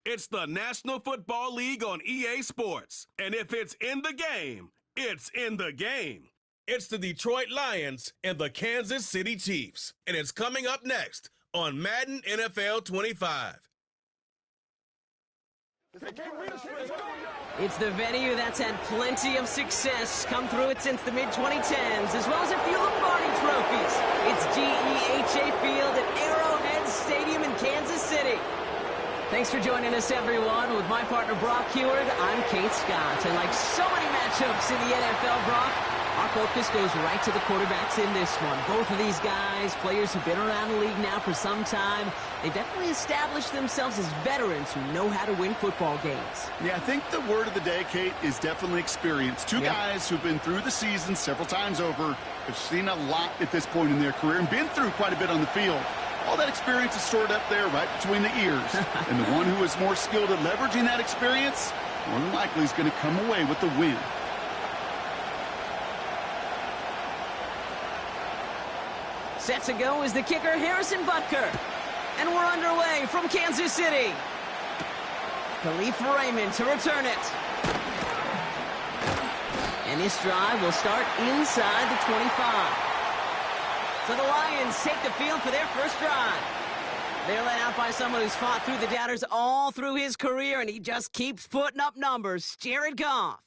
It's the National Football League on EA Sports. And if it's in the game, it's in the game. It's the Detroit Lions and the Kansas City Chiefs. And it's coming up next on Madden NFL 25. It's the venue that's had plenty of success come through it since the mid-2010s, as well as a few Lombardi trophies. It's GEHA Field at Arrowhead Stadium in Kansas City. Thanks for joining us, everyone. With my partner, Brock Heward, I'm Kate Scott. And like so many matchups in the NFL, Brock, our focus goes right to the quarterbacks in this one. Both of these guys, players who've been around the league now for some time, they've definitely established themselves as veterans who know how to win football games. Yeah, I think the word of the day, Kate, is definitely experience. Two guys who've been through the season several times over, have seen a lot at this point in their career, and been through quite a bit on the field. All that experience is stored up there right between the ears. And the one who is more skilled at leveraging that experience, more than likely is going to come away with the win. Set to go is the kicker, Harrison Butker. And we're underway from Kansas City. Khalif Raymond to return it. And this drive will start inside the 25. So the Lions take the field for their first drive. They're led out by someone who's fought through the doubters all through his career, and he just keeps putting up numbers. Jared Goff.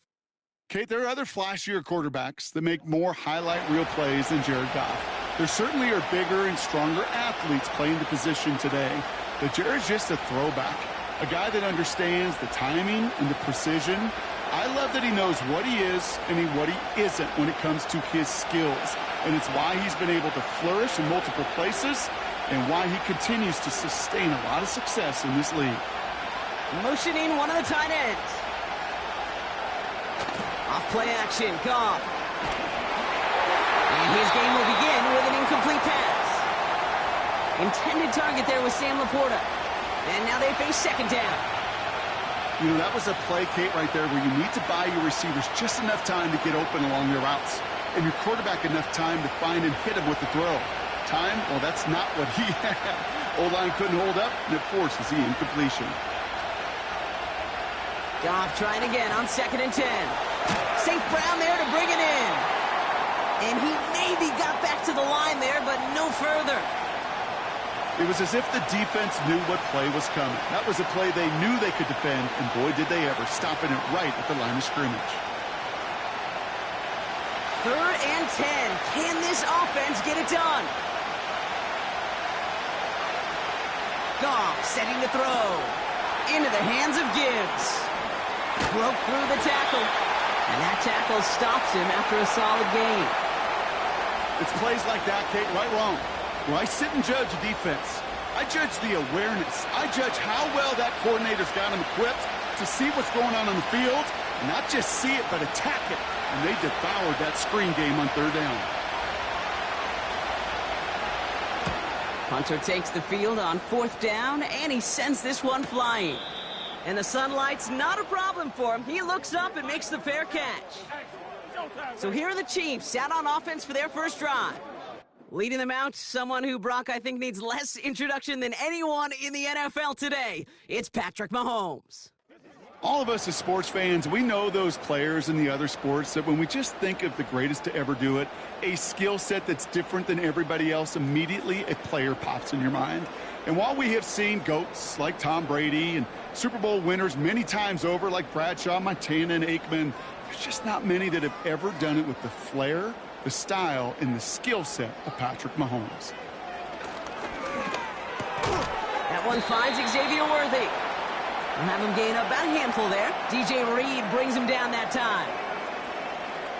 Kate, there are other flashier quarterbacks that make more highlight reel plays than Jared Goff. There certainly are bigger and stronger athletes playing the position today, but Jared's just a throwback, a guy that understands the timing and the precision. I love that he knows what he is and what he isn't when it comes to his skills, and it's why he's been able to flourish in multiple places and why he continues to sustain a lot of success in this league. Motioning one of the tight ends. Off play action, Goff. And his game will begin with an incomplete pass. Intended target there was Sam Laporta. And now they face second down. You know, that was a play, Kate, right there where you need to buy your receivers just enough time to get open along their routes, and your quarterback enough time to find and hit him with the throw. Time? Well, that's not what he had. O-line couldn't hold up, and it forces the incompletion. Goff trying again on 2nd and 10. St. Brown there to bring it in. And he maybe got back to the line there, but no further. It was as if the defense knew what play was coming. That was a play they knew they could defend, and boy, did they ever, stopping it right at the line of scrimmage. 3rd and 10. Can this offense get it done? Goff setting the throw. Into the hands of Gibbs. Broke through the tackle. And that tackle stops him after a solid gain. It's plays like that, Kate, right wrong. Well, I sit and judge a defense. I judge the awareness. I judge how well that coordinator's got him equipped to see what's going on the field, and not just see it, but attack it. And they devoured that screen game on 3rd down. Hunter takes the field on 4th down, and he sends this one flying. And the sunlight's not a problem for him. He looks up and makes the fair catch. So here are the Chiefs out on offense for their first drive. Leading them out, someone who, Brock, I think needs less introduction than anyone in the NFL today. It's Patrick Mahomes. All of us as sports fans, we know those players in the other sports that when we just think of the greatest to ever do it, a skill set that's different than everybody else, immediately a player pops in your mind. And while we have seen GOATs like Tom Brady and Super Bowl winners many times over like Bradshaw, Montana, and Aikman, there's just not many that have ever done it with the flair, the style, and the skill set of Patrick Mahomes. That one finds Xavier Worthy. We'll have him gain about a handful there. DJ Reed brings him down that time.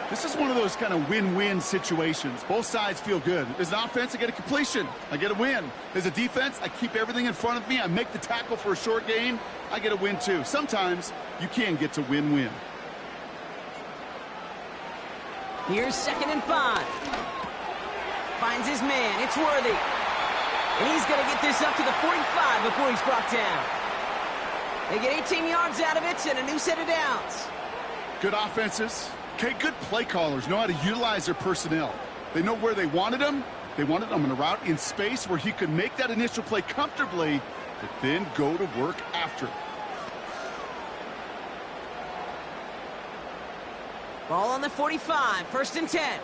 This is one of those kind of win-win situations. Both sides feel good. As an offense, I get a completion. I get a win. As a defense, I keep everything in front of me. I make the tackle for a short gain. I get a win, too. Sometimes you can get to win-win. Here's 2nd and 5. Finds his man. It's Worthy. And he's going to get this up to the 45 before he's brought down. They get 18 yards out of it and a new set of downs. Good offenses. Okay, good play callers know how to utilize their personnel. They know where they wanted them. They wanted them in a route in space where he could make that initial play comfortably, but then go to work after. Ball on the 45, 1st and 10.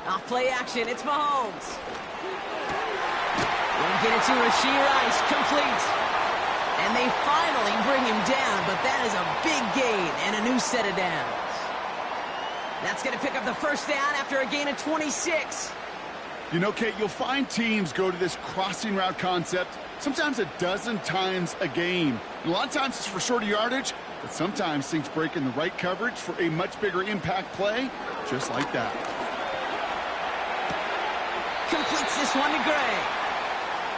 Off play action, it's Mahomes. Won't get it to Rashee Rice, complete. And they finally bring him down, but that is a big gain and a new set of downs. That's going to pick up the 1st down after a gain of 26. You know, Kate, you'll find teams go to this crossing route concept sometimes a dozen times a game. And a lot of times it's for shorter yardage, but sometimes things break in the right coverage for a much bigger impact play, just like that. Completes this one to Gray.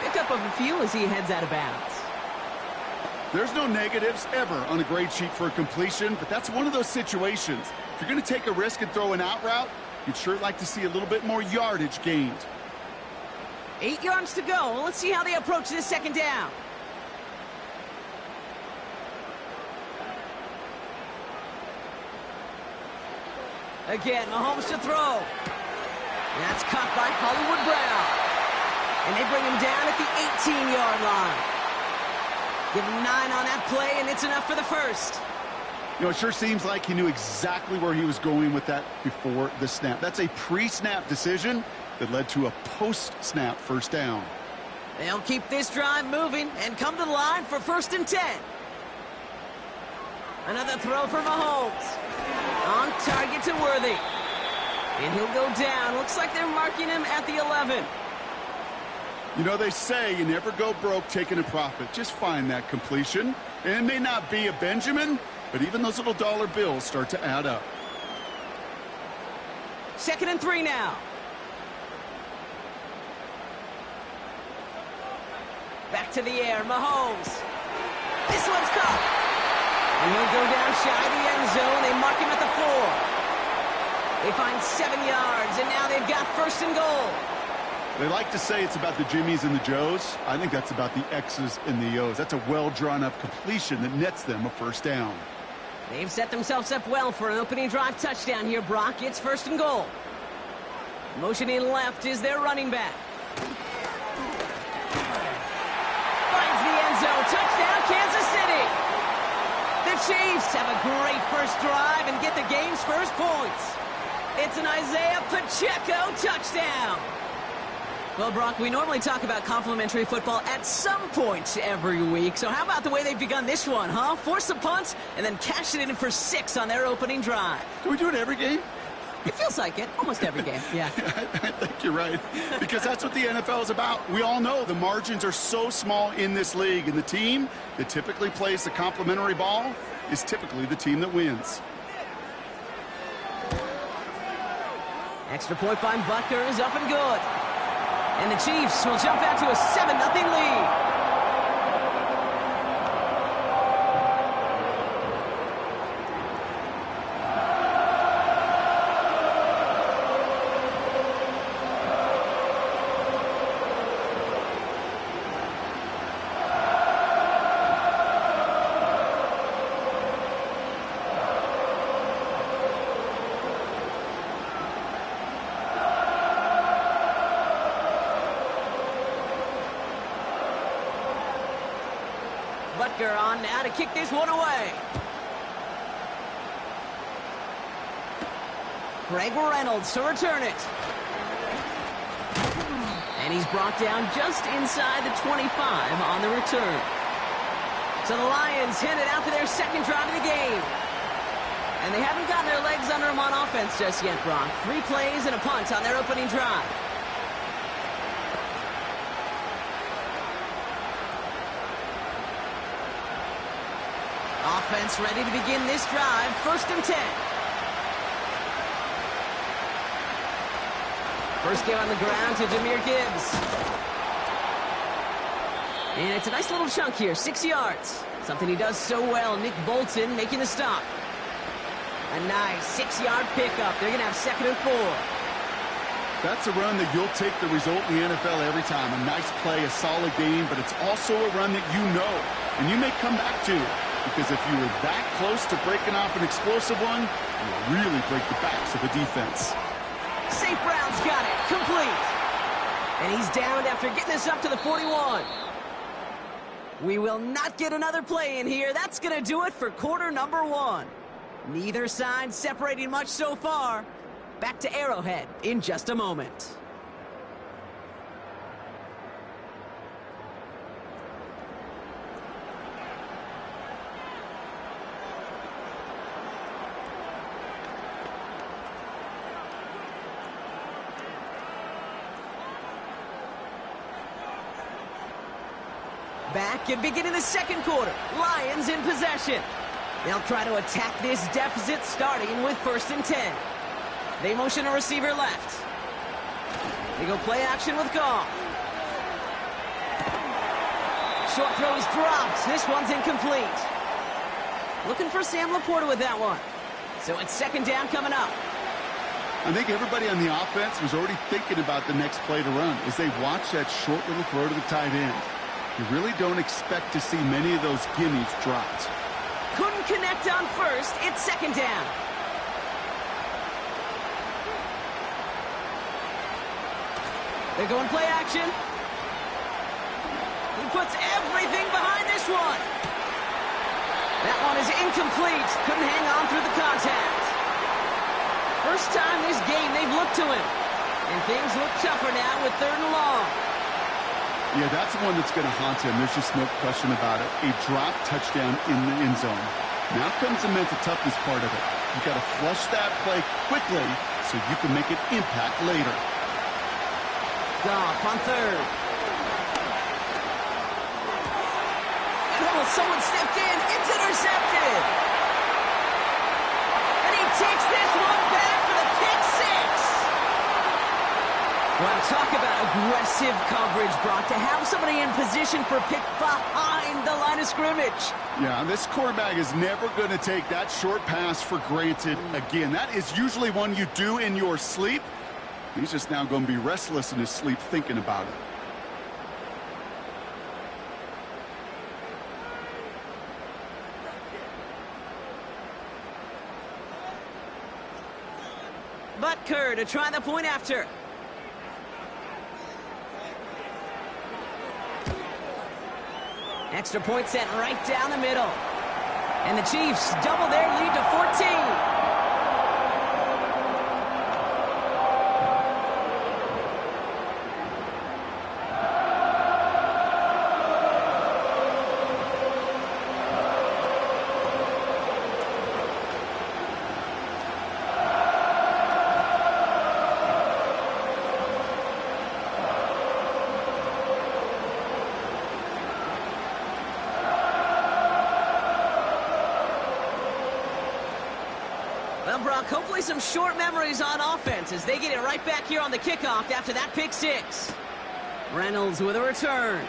Pick up of a few as he heads out of bounds. There's no negatives ever on a grade sheet for a completion, but that's one of those situations. If you're going to take a risk and throw an out route, you'd sure like to see a little bit more yardage gained. 8 yards to go. Let's see how they approach this 2nd down. Again, Mahomes to throw. That's caught by Hollywood Brown. And they bring him down at the 18-yard line. Give him 9 on that play, and it's enough for the 1st. You know, it sure seems like he knew exactly where he was going with that before the snap. That's a pre-snap decision that led to a post-snap 1st down. They'll keep this drive moving and come to the line for 1st and 10. Another throw for Mahomes. On target to Worthy. And he'll go down. Looks like they're marking him at the 11. You know, they say you never go broke taking a profit. Just find that completion. And it may not be a Benjamin, but even those little dollar bills start to add up. 2nd and 3 now. Back to the air, Mahomes. This one's caught. And he'll go down shy of the end zone. They mark him at the 4. They find 7 yards, and now they've got 1st and goal. They like to say it's about the Jimmies and the Joes. I think that's about the X's and the O's. That's a well-drawn-up completion that nets them a 1st down. They've set themselves up well for an opening drive touchdown here, Brock. It's 1st and goal. Motioning left is their running back. Finds the end zone. Touchdown, Kansas City. The Chiefs have a great 1st drive and get the game's 1st points. It's an Isaiah Pacheco touchdown. Well, Brock, we normally talk about complimentary football at some point every week. So how about the way they've begun this one, huh? Force a punt and then cash it in for 6 on their opening drive. Can we do it every game? It feels like it. Almost every game, yeah. I think you're right. Because that's what the NFL is about. We all know the margins are so small in this league. And the team that typically plays the complimentary ball is typically the team that wins. Extra point by Butker is up and good. And the Chiefs will jump out to a 7-0 lead. Butker on now to kick this one away. Craig Reynolds to return it. And he's brought down just inside the 25 on the return. So the Lions headed out for their 2nd drive of the game. And they haven't gotten their legs under them on offense just yet, Brock. 3 plays and a punt on their opening drive. Offense ready to begin this drive. 1st and 10. First game on the ground to Jahmyr Gibbs. And it's a nice little chunk here, 6 yards. Something he does so well. Nick Bolton making the stop. A nice 6-yard pickup. They're going to have 2nd and 4. That's a run that you'll take the result in the NFL every time. A nice play, a solid game, but it's also a run that you know and you may come back to. Because if you were that close to breaking off an explosive one, you'll really break the backs of the defense. St. Brown's got it. Complete. And he's downed after getting this up to the 41. We will not get another play in here. That's going to do it for quarter number 1. Neither side separating much so far. Back to Arrowhead in just a moment. Back and beginning the second quarter. Lions in possession. They'll try to attack this deficit starting with 1st and 10. They motion a receiver left. They go play action with Goff. Short throw is dropped. This one's incomplete. Looking for Sam Laporta with that one. So it's 2nd down coming up. I think everybody on the offense was already thinking about the next play to run as they watch that short little throw to the tight end. You really don't expect to see many of those gimmies dropped. Couldn't connect on 1st. It's 2nd down. They're going play action. He puts everything behind this one. That one is incomplete. Couldn't hang on through the contact. First time this game they've looked to him. And things look tougher now with 3rd and long. Yeah, that's the one that's going to haunt him. There's just no question about it. A drop touchdown in the end zone. Now comes the mental toughness part of it. You've got to flush that play quickly so you can make an impact later. Goff on 3rd. Oh, someone stepped in. It's intercepted. And he takes this one back for the pick 6. Well, talk about aggressive coverage, Brock, to have somebody in position for a pick behind the line of scrimmage. Yeah, this quarterback is never going to take that short pass for granted again. That is usually one you do in your sleep. He's just now going to be restless in his sleep thinking about it. Butker to try the point after. Extra point set right down the middle. And the Chiefs double their lead to 14. Well, Brock, hopefully some short memories on offense as they get it right back here on the kickoff after that pick 6. Reynolds with a return.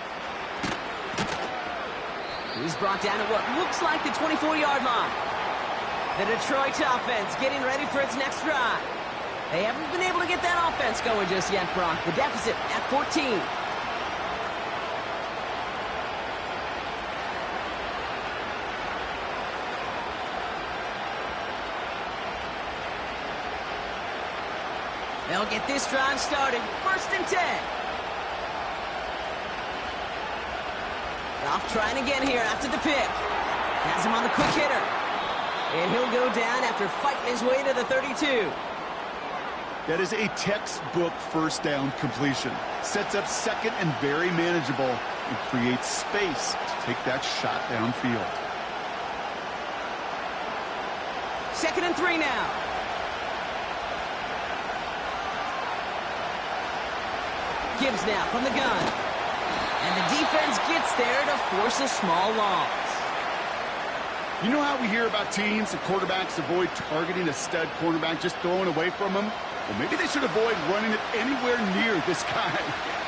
He's brought down at what looks like the 24-yard line. The Detroit offense getting ready for its next drive. They haven't been able to get that offense going just yet, Brock. The deficit at 14. They'll get this drive started. 1st and 10. Goff trying again here after the pick. Has him on the quick hitter. And he'll go down after fighting his way to the 32. That is a textbook first down completion. Sets up 2nd and very manageable and creates space to take that shot downfield. 2nd and 3 now. Gibbs now from the gun. And the defense gets there to force a small loss. You know how we hear about teams and quarterbacks avoid targeting a stud cornerback, just throwing away from him? Well, maybe they should avoid running it anywhere near this guy.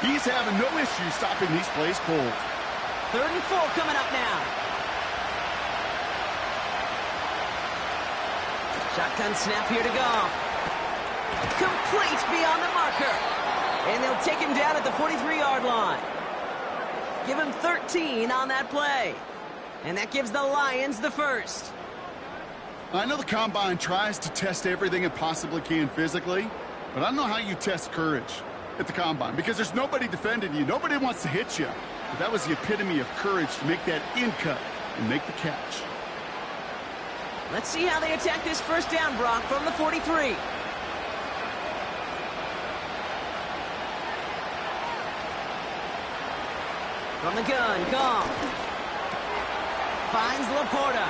He's having no issue stopping these plays cold. 3rd and 4 coming up now. Shotgun snap here to Goff. Complete beyond the marker. And they'll take him down at the 43-yard line. Give him 13 on that play. And that gives the Lions the first. I know the Combine tries to test everything it possibly can physically, but I don't know how you test courage at the Combine because there's nobody defending you. Nobody wants to hit you. That was the epitome of courage to make that in cut and make the catch. Let's see how they attack this first down, Brock, from the 43. From the gun, Goff. Finds Laporta.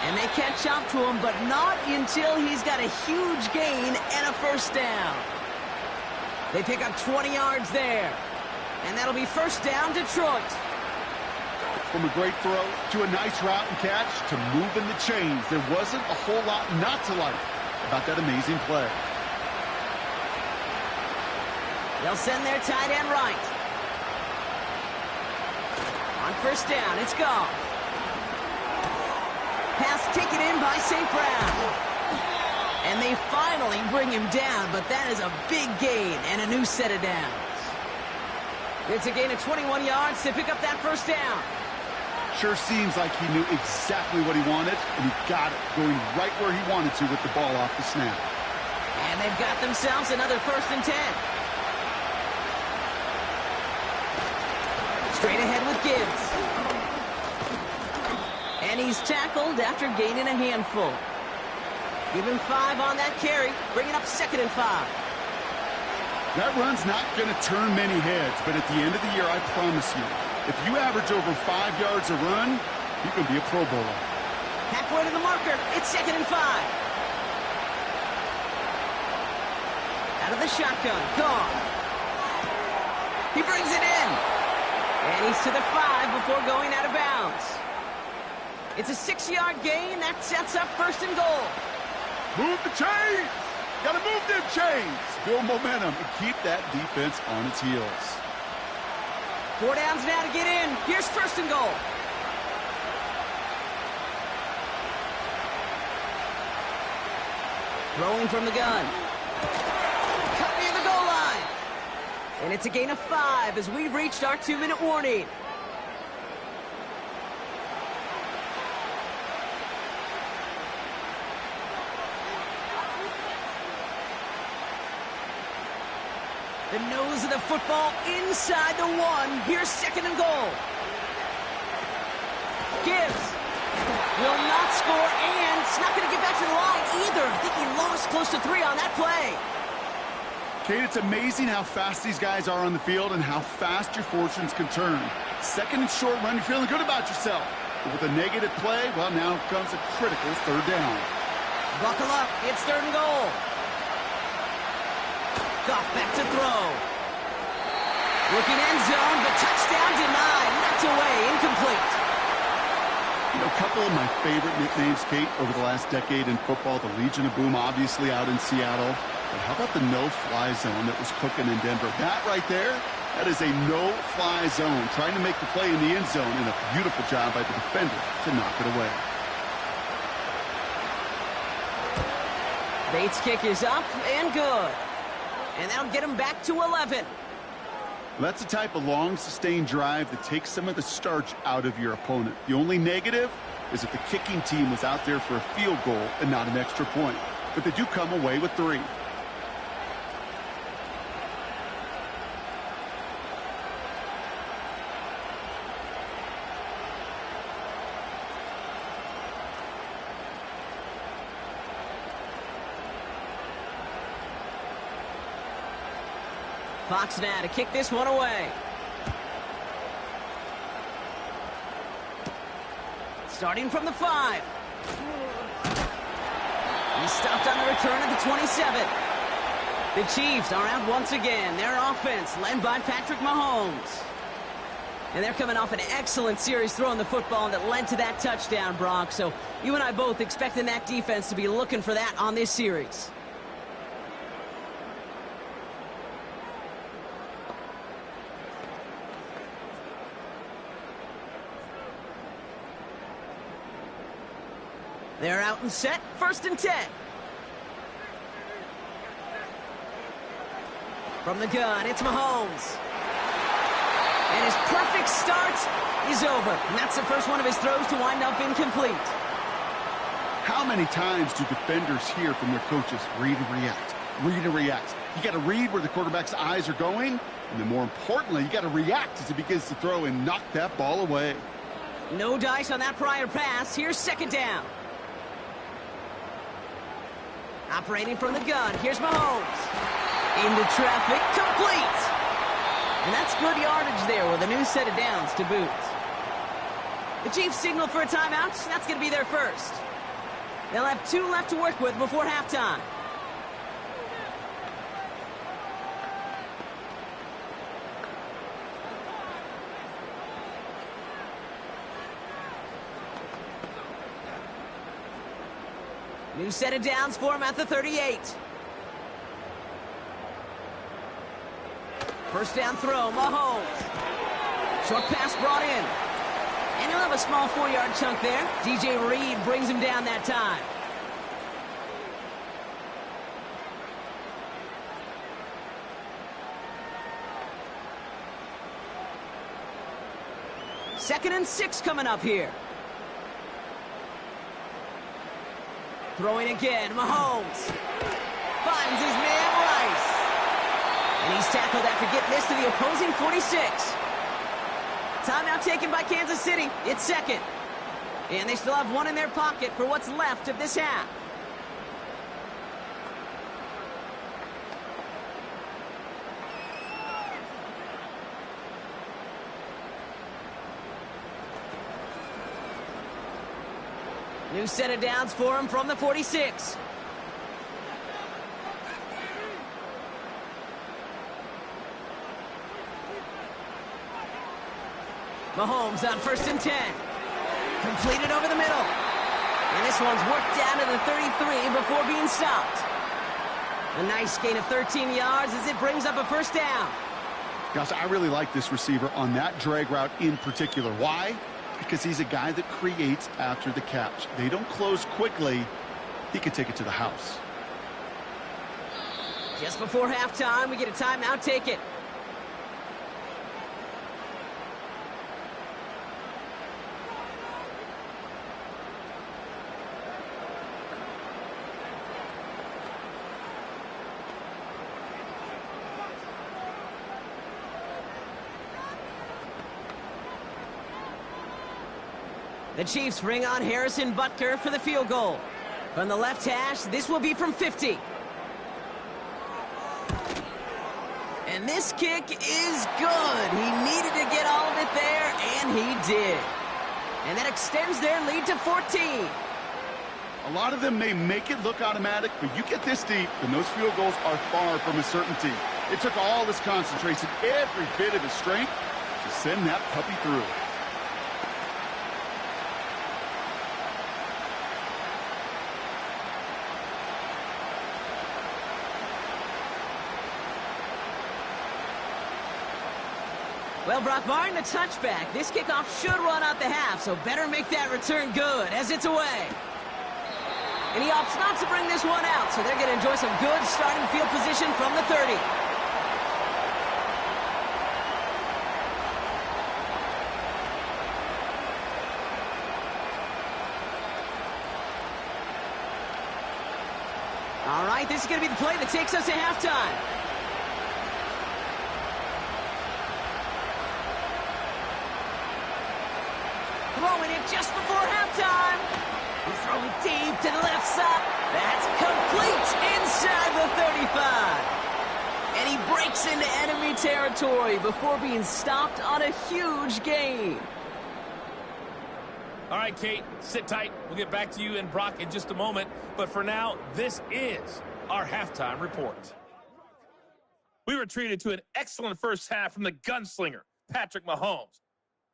And they catch up to him, but not until he's got a huge gain and a first down. They pick up 20 yards there. And that'll be first down, Detroit. From a great throw to a nice route and catch to moving the chains, there wasn't a whole lot not to like about that amazing play. They'll send their tight end right. On first down, it's Goff. Pass taken in by St. Brown. And they finally bring him down, but that is a big gain and a new set of downs. It's a gain of 21 yards to pick up that first down. Sure seems like he knew exactly what he wanted, and he got it, going right where he wanted to with the ball off the snap. And they've got themselves another 1st and 10. Straight ahead with Gibbs. And he's tackled after gaining a handful. Give him 5 on that carry, bringing up 2nd and 5. That run's not going to turn many heads, but at the end of the year, I promise you, if you average over 5 yards a run, you can be a Pro Bowler. Halfway to the marker, it's 2nd and 5. Out of the shotgun, Goff. He brings it in. And he's to the 5 before going out of bounds. It's a 6-yard gain. That sets up 1st and goal. Move the chains! Gotta move them chains! Build momentum and keep that defense on its heels. 4 downs now to get in. Here's 1st and goal. Throwing from the gun. Cut near the goal line. And it's a gain of 5 as we've reached our 2-minute warning. The nose of the football inside the 1. Here's 2nd and goal. Gibbs will not score, and it's not going to get back to the line either. I think he lost close to 3 on that play. Kate, it's amazing how fast these guys are on the field and how fast your fortunes can turn. 2nd and short run, you're feeling good about yourself. But with a negative play, well, now comes a critical 3rd down. Buckle up. It's 3rd and goal. Goff back to throw. Looking end zone, but touchdown denied. Knocked away, incomplete. You know, a couple of my favorite nicknames, Kate, over the last decade in football. The Legion of Boom, obviously, out in Seattle. But how about the no-fly zone that was cooking in Denver? That right there, that is a no-fly zone. Trying to make the play in the end zone, and a beautiful job by the defender to knock it away. Bates' kick is up and good. And that'll get him back to 11. That's the type of long, sustained drive that takes some of the starch out of your opponent. The only negative is that the kicking team was out there for a field goal and not an extra point. But they do come away with 3. Fox now to kick this one away. Starting from the 5. He's stopped on the return at the 27. The Chiefs are out once again. Their offense led by Patrick Mahomes. And they're coming off an excellent series throwing the football that led to that touchdown, Brock. So you and I both expecting that defense to be looking for that on this series. They're out and set. 1st and 10. From the gun, it's Mahomes. And his perfect start is over. And that's the first one of his throws to wind up incomplete. How many times do defenders hear from their coaches, read and react, read and react? You got to read where the quarterback's eyes are going, and then more importantly, you got to react as he begins to throw and knock that ball away. No dice on that prior pass. Here's second down. Operating from the gun, here's Mahomes. Into traffic, complete. And that's good yardage there with a new set of downs to boot. The Chiefs signal for a timeout. That's going to be their first. They'll have 2 left to work with before halftime. New set of downs for him at the 38. First down throw, Mahomes. Short pass brought in. And he'll have a small 4-yard chunk there. DJ Reed brings him down that time. Second and 6 coming up here. Throwing again, Mahomes. Finds his man, Rice. And he's tackled after getting this to the opposing 46. Timeout taken by Kansas City. It's second. And they still have 1 in their pocket for what's left of this half. New set of downs for him from the 46. Mahomes on first and 10. Completed over the middle. And this one's worked down to the 33 before being stopped. A nice gain of 13 yards as it brings up a first down. Gosh, I really like this receiver on that drag route in particular. Why? Because he's a guy that creates after the catch. They don't close quickly. He can take it to the house. Just before halftime, we get a timeout. Take it. The Chiefs bring on Harrison Butker for the field goal. From the left hash, this will be from 50. And this kick is good. He needed to get all of it there, and he did. And that extends their lead to 14. A lot of them may make it look automatic, but you get this deep, and those field goals are far from a certainty. It took all his concentration, every bit of his strength, to send that puppy through. Well, Brock, barring the touchback, this kickoff should run out the half, so better make that return good as it's away. And he opts not to bring this one out, so they're going to enjoy some good starting field position from the 30. All right, this is going to be the play that takes us to halftime. Throwing it just before halftime. He's throwing deep to the left side. That's complete inside the 35. And he breaks into enemy territory before being stopped on a huge gain. All right, Kate, sit tight. We'll get back to you and Brock in just a moment. But for now, this is our halftime report. We were treated to an excellent first half from the gunslinger, Patrick Mahomes.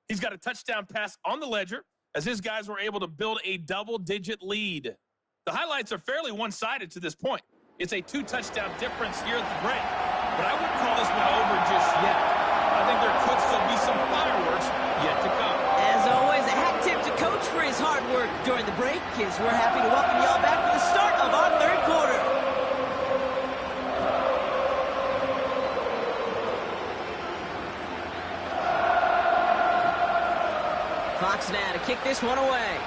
He's got a touchdown pass on the ledger as his guys were able to build a double-digit lead. The highlights are fairly one-sided to this point. It's a 2-touchdown difference here at the break. But I wouldn't call this one over just yet. I think there could still be some fireworks yet to come. As always, a hat tip to Coach for his hard work during the break, as we're happy to welcome y'all back for the start of our third quarter. Fox now to kick this one away.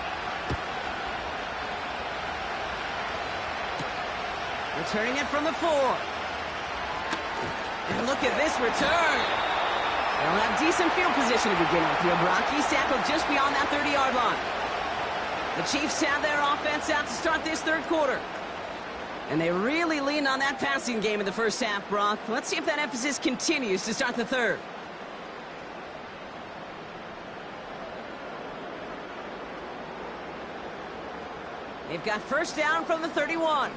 Returning it from the 4. And look at this return. They'll have decent field position to begin with here, Brock. He's tackled just beyond that 30-yard line. The Chiefs have their offense out to start this third quarter. And they really leaned on that passing game in the first half, Brock. Let's see if that emphasis continues to start the third. They've got first down from the 31.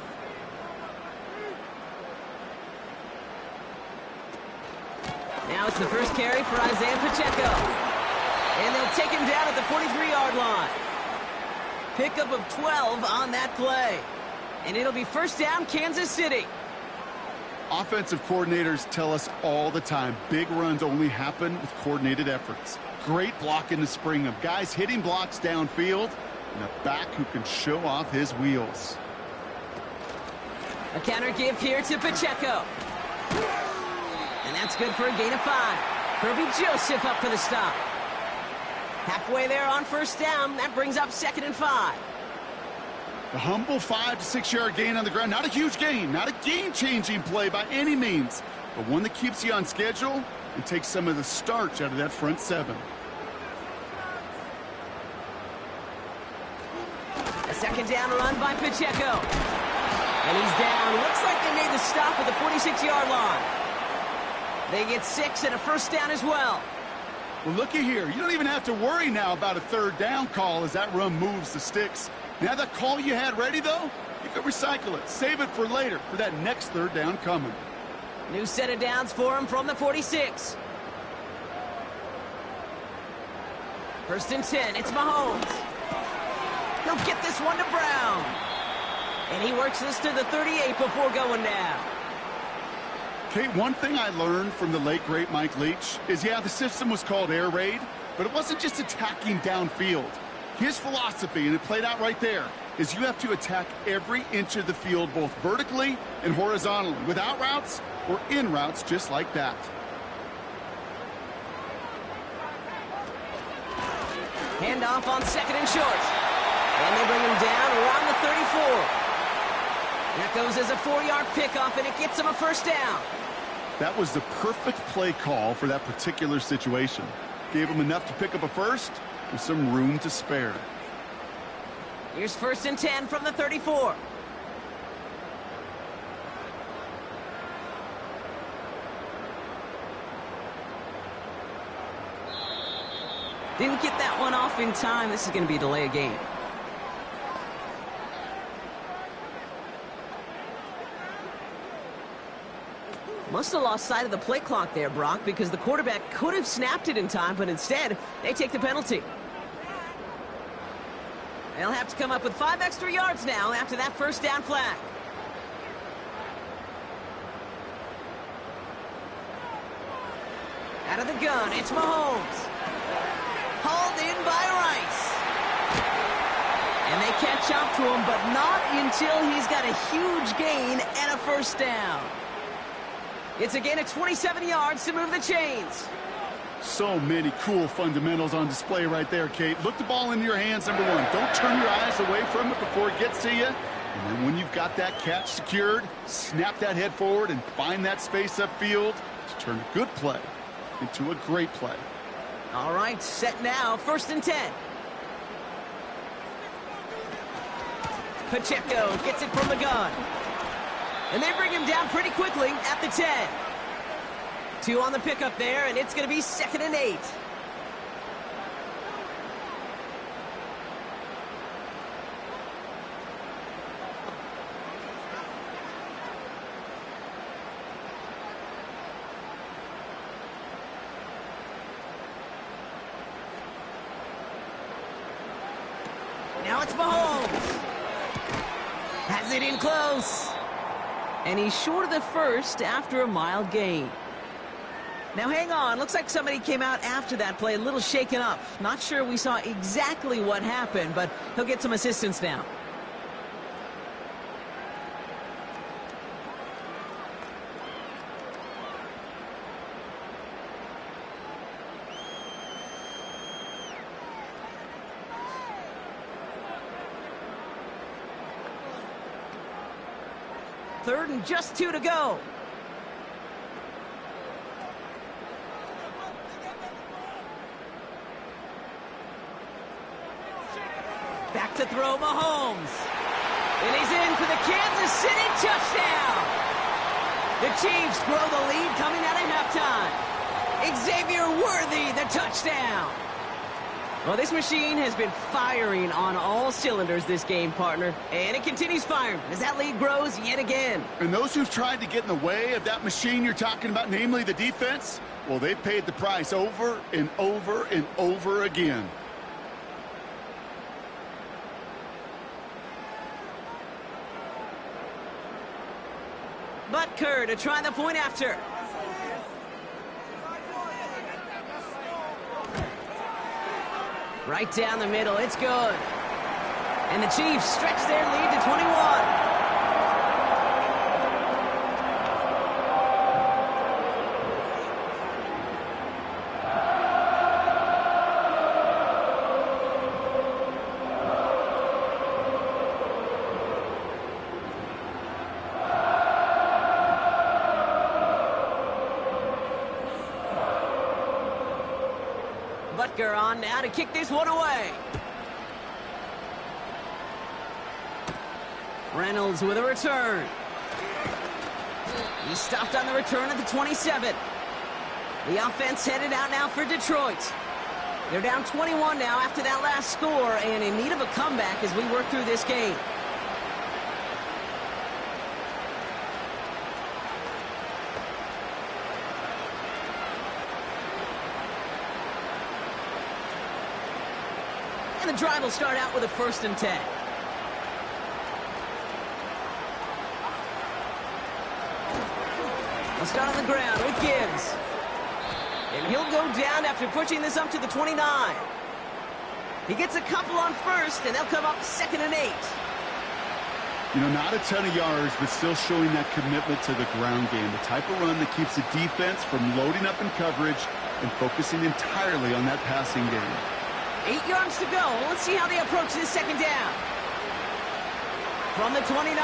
Now it's the first carry for Isaiah Pacheco. And they'll take him down at the 43-yard line. Pickup of 12 on that play. And it'll be first down, Kansas City. Offensive coordinators tell us all the time, big runs only happen with coordinated efforts. Great block in the spring of guys hitting blocks downfield, and a back who can show off his wheels. A counter give here to Pacheco. And that's good for a gain of 5. Kirby Joseph up for the stop. Halfway there on first down. That brings up 2nd and 5. The humble 5 to 6 yard gain on the ground. Not a huge gain, not a game-changing play by any means, but one that keeps you on schedule and takes some of the starch out of that front 7. A second down run by Pacheco. And he's down. Looks like they made the stop at the 46-yard line. They get 6 and a first down as well. Well, looky here. You don't even have to worry now about a third down call as that run moves the sticks. Now that call you had ready, though, you can recycle it. Save it for later for that next third down coming. New set of downs for him from the 46. First and 10. It's Mahomes. He'll get this one to Brown. And he works this to the 38 before going down. Kate, one thing I learned from the late, great Mike Leach is, yeah, the system was called air raid, but it wasn't just attacking downfield. His philosophy, and it played out right there, is you have to attack every inch of the field, both vertically and horizontally, without routes or in routes just like that. Handoff on 2nd and short. And they bring him down around the 34. That goes as a 4-yard pickup, and it gets him a first down. That was the perfect play call for that particular situation. Gave him enough to pick up a first with some room to spare. Here's first and 10 from the 34. Didn't get that one off in time. This is going to be a delay of game. Must have lost sight of the play clock there, Brock, because the quarterback could have snapped it in time, but instead, they take the penalty. They'll have to come up with 5 extra yards now after that first down flag. Out of the gun, it's Mahomes. Hauled in by Rice. And they catch up to him, but not until he's got a huge gain and a first down. It's a gain of 27 yards to move the chains. So many cool fundamentals on display right there, Kate. Look the ball into your hands, number 1. Don't turn your eyes away from it before it gets to you. And then when you've got that catch secured, snap that head forward and find that space upfield to turn a good play into a great play. All right, set now. First and 10. Pacheco gets it from the gun. And they bring him down pretty quickly at the 10. 2 on the pickup there, and it's going to be 2nd and 8. Now it's Mahomes. Has it in close. And he's short of the first after a mild gain. Now hang on, looks like somebody came out after that play a little shaken up. Not sure we saw exactly what happened, but he'll get some assistance now. 3rd and just 2 to go. Back to throw, Mahomes. And he's in for the Kansas City touchdown. The Chiefs grow the lead coming out of halftime. Xavier Worthy, the touchdown. Well, this machine has been firing on all cylinders this game, partner. And it continues firing as that lead grows yet again. And those who've tried to get in the way of that machine you're talking about, namely the defense, well, they've paid the price over and over and over again. Butker to try the point after. Right down the middle, it's good. And the Chiefs stretch their lead to 21. Butker on now to kick this one away. Reynolds with a return. He stopped on the return at the 27. The offense headed out now for Detroit. They're down 21 now after that last score and in need of a comeback as we work through this game. And the drive will start out with a 1st and 10. We'll start on the ground with Gibbs. And he'll go down after pushing this up to the 29. He gets a couple on 1st, and they'll come up 2nd and 8. You know, not a ton of yards, but still showing that commitment to the ground game. The type of run that keeps the defense from loading up in coverage and focusing entirely on that passing game. 8 yards to go. Let's see how they approach this 2nd down. From the 29.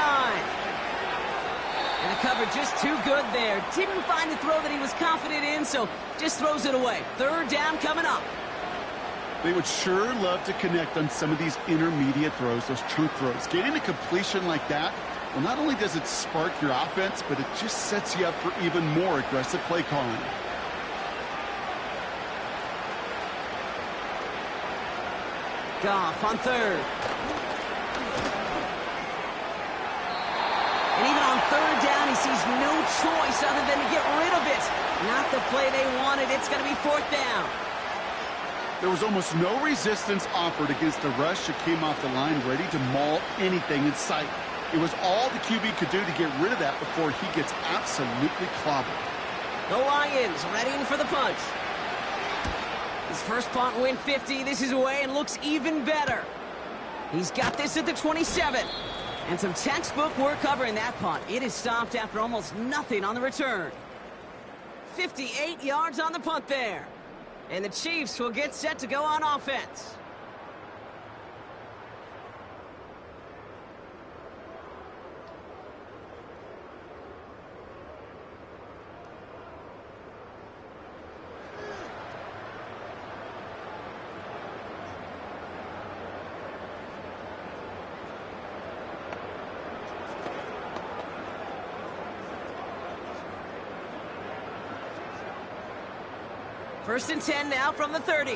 And the cover just too good there. Didn't find the throw that he was confident in, so just throws it away. 3rd down coming up. They would sure love to connect on some of these intermediate throws, those chunk throws. Getting a completion like that, well, not only does it spark your offense, but it just sets you up for even more aggressive play calling. Goff on 3rd. And even on 3rd down, he sees no choice other than to get rid of it. Not the play they wanted. It's going to be 4th down. There was almost no resistance offered against a rush that came off the line ready to maul anything in sight. It was all the QB could do to get rid of that before he gets absolutely clobbered. The Lions readying for the punt. His first punt win 50. This is away and looks even better. He's got this at the 27. And some textbook work covering that punt. It is stopped after almost nothing on the return. 58 yards on the punt there. And the Chiefs will get set to go on offense. First and 10 now from the 30.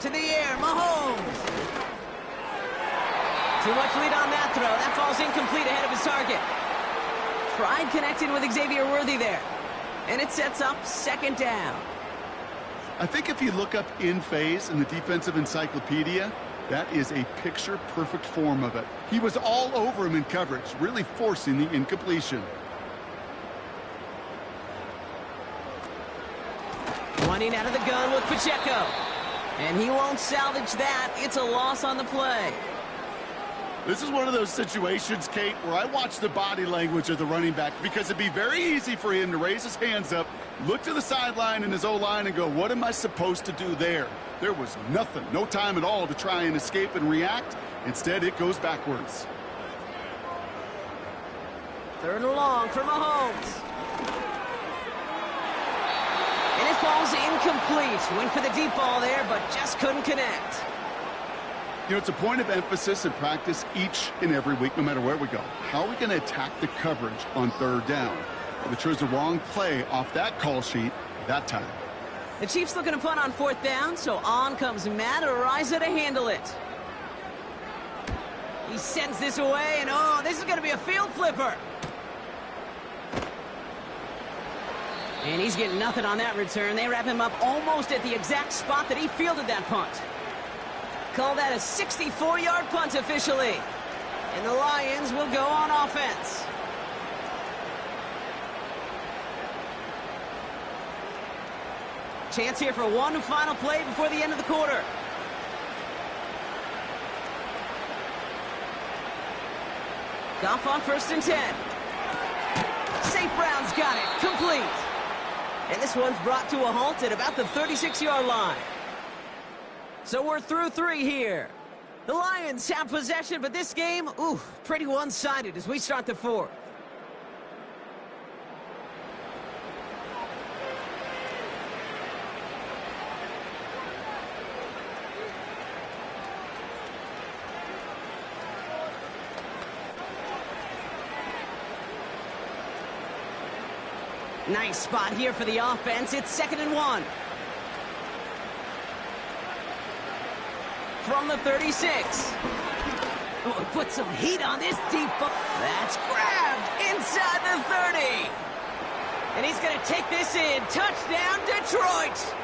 To the air, Mahomes. Too much lead on that throw. That falls incomplete ahead of his target. Tried connecting with Xavier Worthy there. And it sets up 2nd down. I think if you look up in phase in the defensive encyclopedia, that is a picture-perfect form of it. He was all over him in coverage, really forcing the incompletion. Running out of the gun with Pacheco. And he won't salvage that. It's a loss on the play. This is one of those situations, Kate, where I watch the body language of the running back because it'd be very easy for him to raise his hands up Look to the sideline in his O-line and go, what am I supposed to do there? There was nothing, no time at all to try and escape and react. Instead, it goes backwards. 3rd and long for Mahomes. And it falls incomplete. Went for the deep ball there, but just couldn't connect. You know, it's a point of emphasis in practice each and every week, no matter where we go. How are we going to attack the coverage on 3rd down? Well, they chose the wrong play off that call sheet that time. The Chiefs looking to punt on 4th down, so on comes Matt Araiza to handle it. He sends this away, and oh, this is going to be a field flipper. And he's getting nothing on that return. They wrap him up almost at the exact spot that he fielded that punt. Call that a 64-yard punt officially. And the Lions will go on offense. Chance here for one final play before the end of the quarter. Goff on 1st and 10. St. Brown's got it. Complete. And this one's brought to a halt at about the 36-yard line. So we're through 3 here. The Lions have possession, but this game, pretty one-sided as we start the 4th. Nice spot here for the offense. It's 2nd and 1. From the 36. Oh, put some heat on this deep ball. That's grabbed inside the 30. And he's going to take this in. Touchdown, Detroit.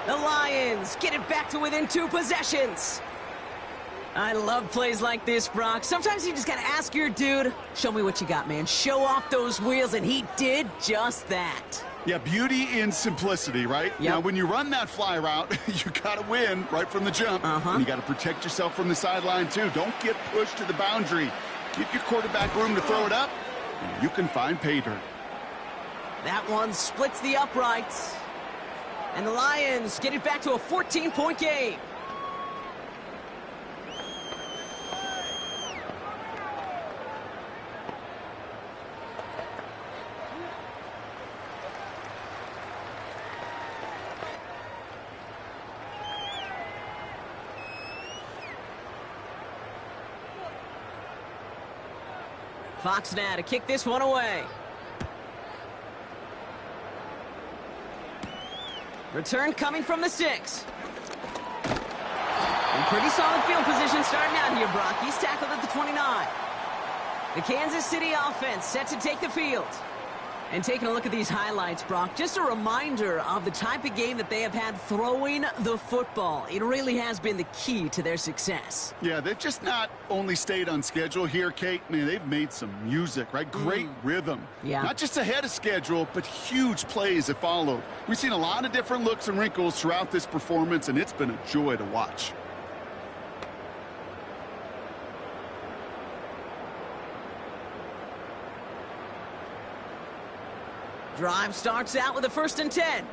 The Lions get it back to within 2 possessions. I love plays like this, Brock. Sometimes you just got to ask your dude, show me what you got, man. Show off those wheels, and he did just that. Yeah, beauty in simplicity, right? Yep. Now, when you run that fly route, you got to win right from the jump. And you got to protect yourself from the sideline, too. Don't get pushed to the boundary. Give your quarterback room to throw it up, and you can find pay dirt. That one splits the uprights. And the Lions get it back to a 14-point game. Fox now to kick this one away. Return coming from the 6. And pretty solid field position starting out here, Brock. He's tackled at the 29. The Kansas City offense set to take the field. And taking a look at these highlights, Brock, just a reminder of the type of game that they have had throwing the football. It really has been the key to their success. Yeah, they've just not only stayed on schedule here, Kate. I mean, they've made some music, right? Great rhythm. Yeah. Not just ahead of schedule, but huge plays that followed. We've seen a lot of different looks and wrinkles throughout this performance, and it's been a joy to watch. Drive starts out with a 1st and 10.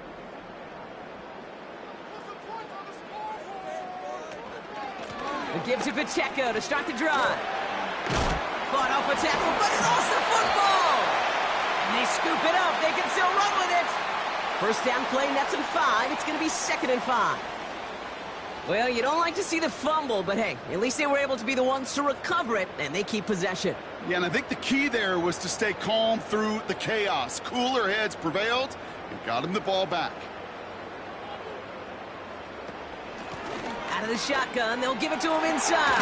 It gives to Pacheco to start the drive. Fought off a tackle, but he lost the football. And they scoop it up. They can still run with it. 1st down play, nets and 5. It's going to be 2nd and 5. Well, you don't like to see the fumble, but hey, at least they were able to be the ones to recover it, and they keep possession. Yeah, and I think the key there was to stay calm through the chaos. Cooler heads prevailed and got him the ball back. Out of the shotgun, they'll give it to him inside.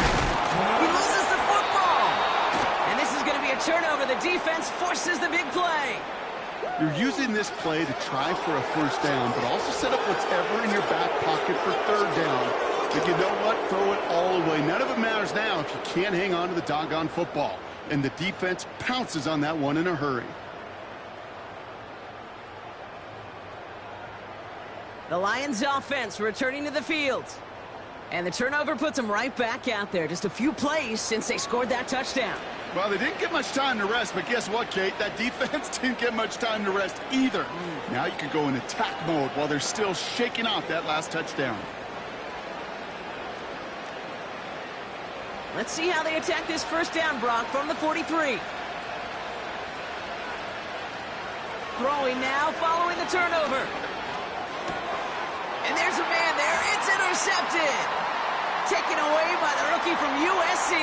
He loses the football. And this is going to be a turnover. The defense forces the big play. You're using this play to try for a 1st down, but also set up whatever in your back pocket for 3rd down. But you know what? Throw it all away. None of it matters now if you can't hang on to the doggone football. And the defense pounces on that one in a hurry. The Lions offense returning to the field. And the turnover puts them right back out there. Just a few plays since they scored that touchdown. Well, they didn't get much time to rest, but guess what, Kate? That defense didn't get much time to rest either. Now you can go in attack mode while they're still shaking off that last touchdown. Let's see how they attack this first down, Brock, from the 43. Throwing now, following the turnover. And there's a man there. It's intercepted. Taken away by the rookie from USC.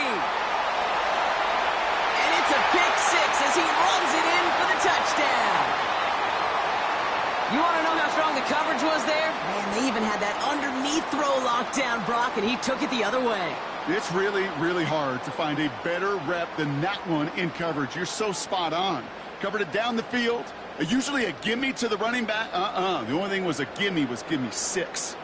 And it's a pick six as he runs it in for the touchdown. You want to know how strong the coverage was there? Man, they even had that underneath throw locked down, Brock, and he took it the other way. It's really, really hard to find a better rep than that one in coverage. You're so spot on. Covered it down the field. Usually a gimme to the running back. The only thing was a gimme was give me 6.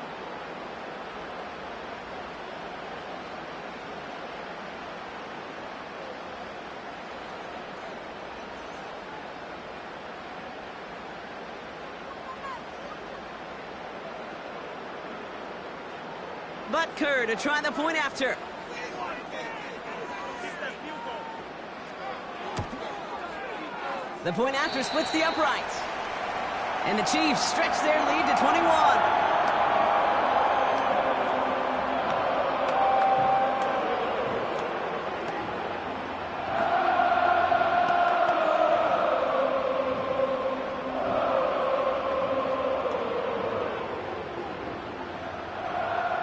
Butker to try the point after. The point after splits the uprights. And the Chiefs stretch their lead to 21.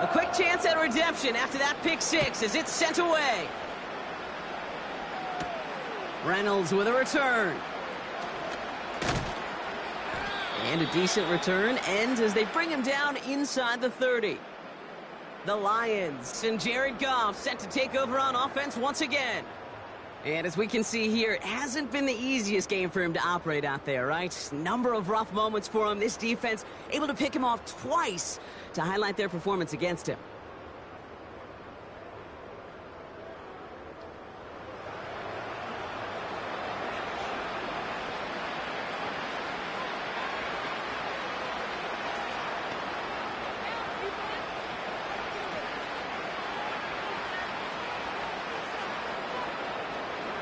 A quick chance at redemption after that pick six as it's sent away. Reynolds with a return. And a decent return ends as they bring him down inside the 30. The Lions and Jared Goff set to take over on offense once again. And as we can see here, it hasn't been the easiest game for him to operate out there, right? Number of rough moments for him. This defense able to pick him off twice to highlight their performance against him.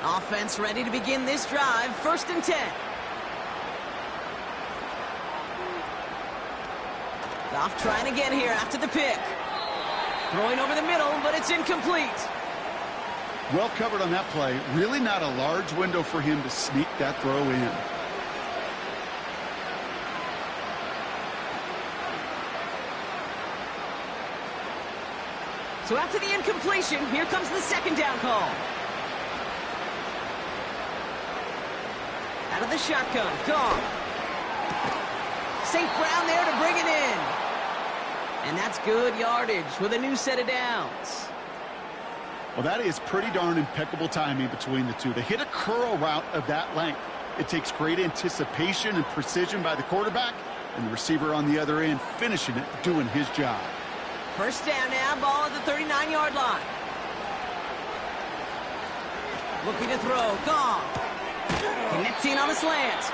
Offense ready to begin this drive. 1st and 10. Goff trying again here after the pick. Throwing over the middle, but it's incomplete. Well covered on that play. Really not a large window for him to sneak that throw in. So after the incompletion, here comes the 2nd down call. Out of the shotgun, Goff. St. Brown there to bring it in. And that's good yardage with a new set of downs. Well, that is pretty darn impeccable timing between the two. They hit a curl route of that length. It takes great anticipation and precision by the quarterback, and the receiver on the other end finishing it, doing his job. 1st down now, ball at the 39-yard line. Looking to throw, Goff. Connecting on a slant.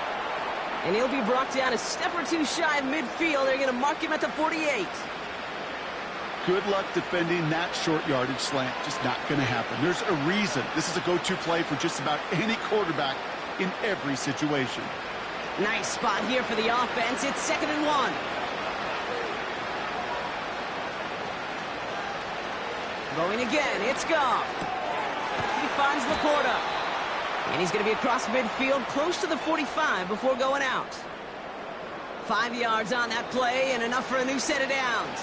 And he'll be brought down a step or two shy of midfield. They're going to mark him at the 48. Good luck defending that short yardage slant. Just not going to happen. There's a reason. This is a go-to play for just about any quarterback in every situation. Nice spot here for the offense. It's 2nd and 1. Going again. It's Goff. He finds Laporta. And he's going to be across midfield close to the 45 before going out. 5 yards on that play and enough for a new set of downs.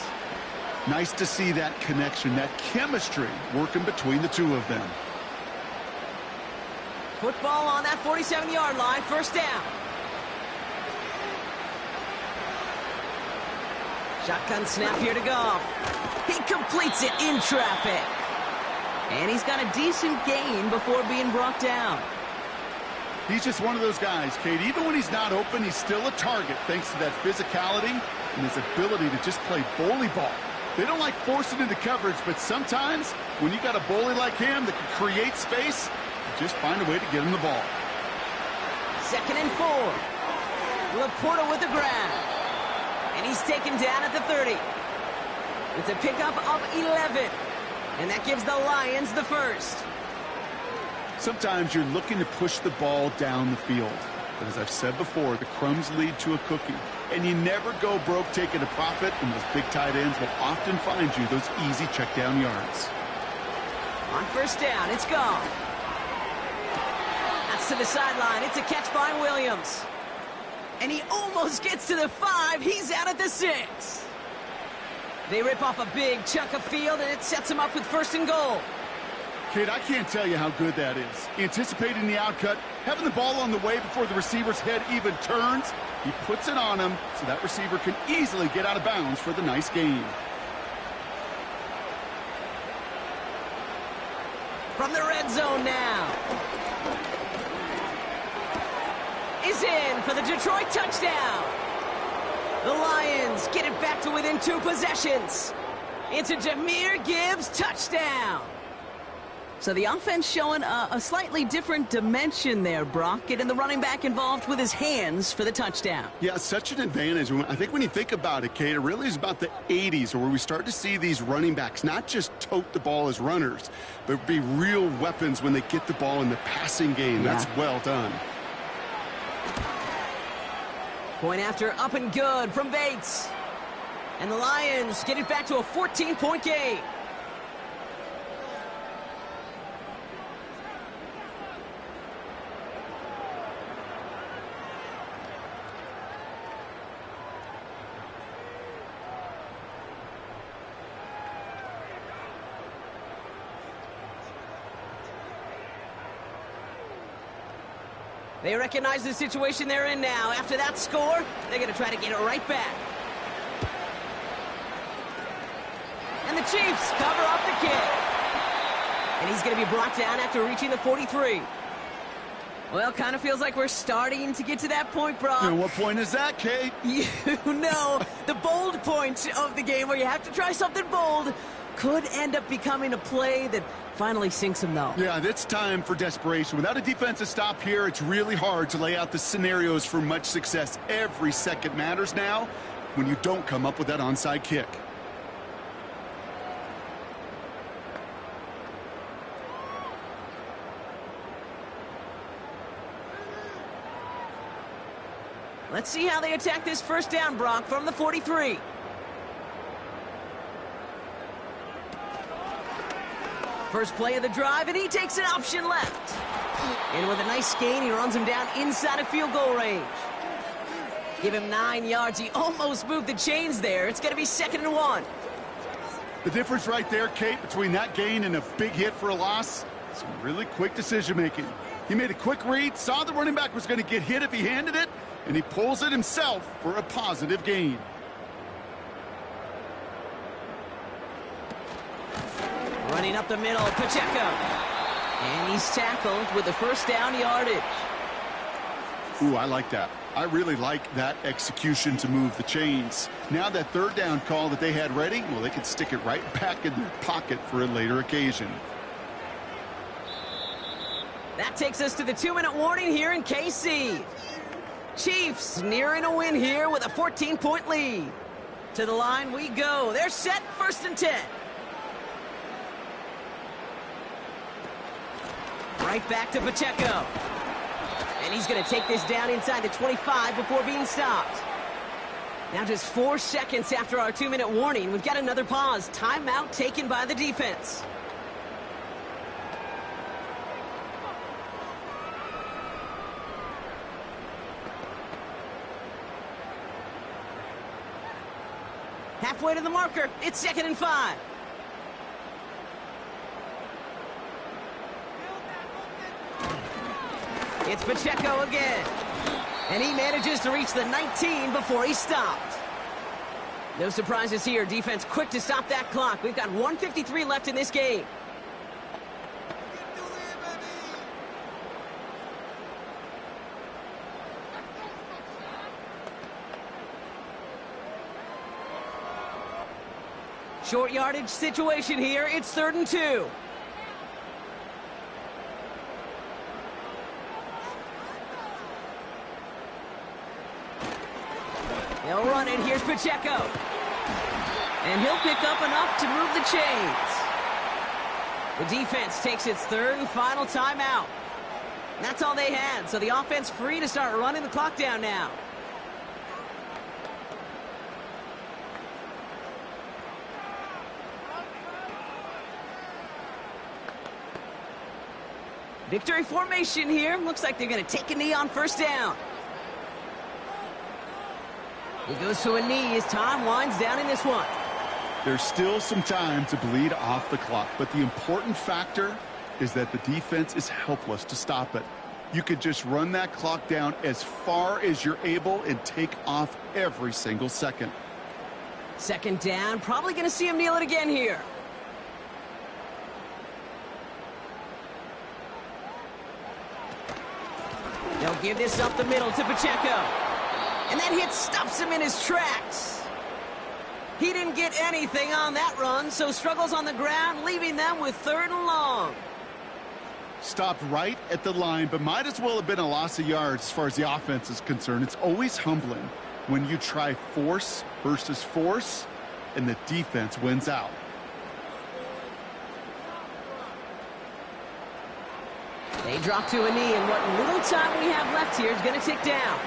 Nice to see that connection, that chemistry working between the two of them. Football on that 47-yard line, 1st down. Shotgun snap here to Goff. He completes it in traffic. And he's got a decent gain before being brought down. He's just one of those guys, Kate. Even when he's not open, he's still a target thanks to that physicality and his ability to just play bully ball. They don't like forcing into coverage, but sometimes when you got a bully like him that can create space, you just find a way to get him the ball. 2nd and 4. Laporta with the grab. And he's taken down at the 30. It's a pickup of 11. And that gives the Lions the first. Sometimes you're looking to push the ball down the field. But as I've said before, the crumbs lead to a cookie. And you never go broke taking a profit, and those big tight ends will often find you those easy check down yards. On first down, it's gone. That's to the sideline. It's a catch by Williams. And he almost gets to the 5. He's out at the 6. They rip off a big chunk of field, and it sets him up with first and goal. Kid, I can't tell you how good that is. Anticipating the outcut, having the ball on the way before the receiver's head even turns, he puts it on him so that receiver can easily get out of bounds for the nice gain. From the red zone now. Is in for the Detroit touchdown. The Lions get it back to within 2 possessions. It's a Jahmyr Gibbs touchdown. So the offense showing a slightly different dimension there, Brock, getting the running back involved with his hands for the touchdown. Yeah, such an advantage. I think when you think about it, Kate, it really is about the 80s where we start to see these running backs not just tote the ball as runners, but be real weapons when they get the ball in the passing game. Yeah. That's well done. Point after up and good from Bates. And the Lions get it back to a 14-point game. They recognize the situation they're in now. After that score, they're going to try to get it right back. And the Chiefs cover up the kick. And he's going to be brought down after reaching the 43. Well, kind of feels like we're starting to get to that point, Brock. And what point is that, Kate? You know, the bold point of the game where you have to try something bold could end up becoming a play that finally sinks him, though. Yeah, it's time for desperation. Without a defensive stop here, it's really hard to lay out the scenarios for much success. Every second matters now when you don't come up with that onside kick. Let's see how they attack this first down, Brock, from the 43. First play of the drive, and he takes an option left. And with a nice gain, he runs him down inside of field goal range. Give him 9 yards. He almost moved the chains there. It's going to be 2nd and 1. The difference right there, Kate, between that gain and a big hit for a loss, some really quick decision-making. He made a quick read, saw the running back was going to get hit if he handed it, and he pulls it himself for a positive gain. Running up the middle, Pacheco. And he's tackled with the first down yardage. Ooh, I like that. I really like that execution to move the chains. Now that third down call that they had ready, well, they can stick it right back in their pocket for a later occasion. That takes us to the 2-minute warning here in KC. Chiefs nearing a win here with a 14-point lead. To the line we go. They're set, 1st and 10. Right back to Pacheco. And he's going to take this down inside the 25 before being stopped. Now just 4 seconds after our 2-minute warning, we've got another pause. Timeout taken by the defense. Halfway to the marker, it's 2nd and 5. It's Pacheco again. And he manages to reach the 19 before he stopped. No surprises here. Defense quick to stop that clock. We've got 1:53 left in this game. Short yardage situation here. It's 3rd and 2. They'll run it. Here's Pacheco. And he'll pick up enough to move the chains. The defense takes its third and final timeout. That's all they had, so the offense free to start running the clock down now. Victory formation here. Looks like they're going to take a knee on first down. He goes to a knee as time winds down in this one. There's still some time to bleed off the clock, but the important factor is that the defense is helpless to stop it. You could just run that clock down as far as you're able and take off every single second. Second down, probably going to see him kneel it again here. They'll give this up the middle to Pacheco. And that hit stops him in his tracks. He didn't get anything on that run, so struggles on the ground, leaving them with third and long. Stopped right at the line, but might as well have been a loss of yards as far as the offense is concerned. It's always humbling when you try force versus force, and the defense wins out. They drop to a knee, and what little time we have left here is going to tick down.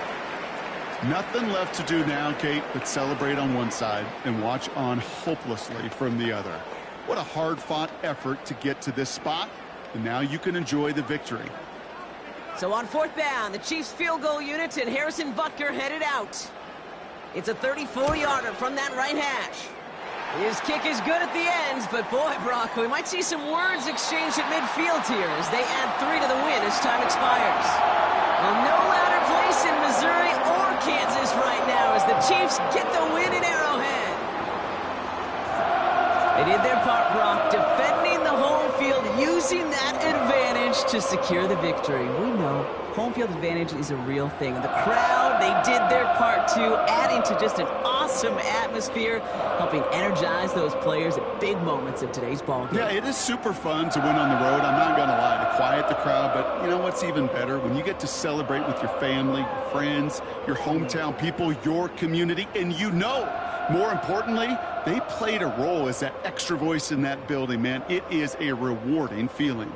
Nothing left to do now, Kate, but celebrate on one side and watch on hopelessly from the other. What a hard-fought effort to get to this spot, and now you can enjoy the victory. So on fourth down, the Chiefs field goal unit and Harrison Butker headed out. It's a 34-yarder from that right hash. His kick is good at the ends, but boy, Brock, we might see some words exchanged at midfield here as they add 3 to the win as time expires. Well, no louder place in Missouri or Kansas right now as the Chiefs get the win in Arrowhead. They did their part, Brock, defending the home field, using that advantage to secure the victory. We know home field advantage is a real thing. And the crowd, they did their part too, adding to just an awesome atmosphere, helping energize those players at big moments of today's ballgame. Yeah, it is super fun to win on the road. I'm not going to lie, to quiet the crowd. But you know what's even better? When you get to celebrate with your family, your friends, your hometown people, your community, and you know, more importantly, they played a role as that extra voice in that building, man. It is a rewarding feeling.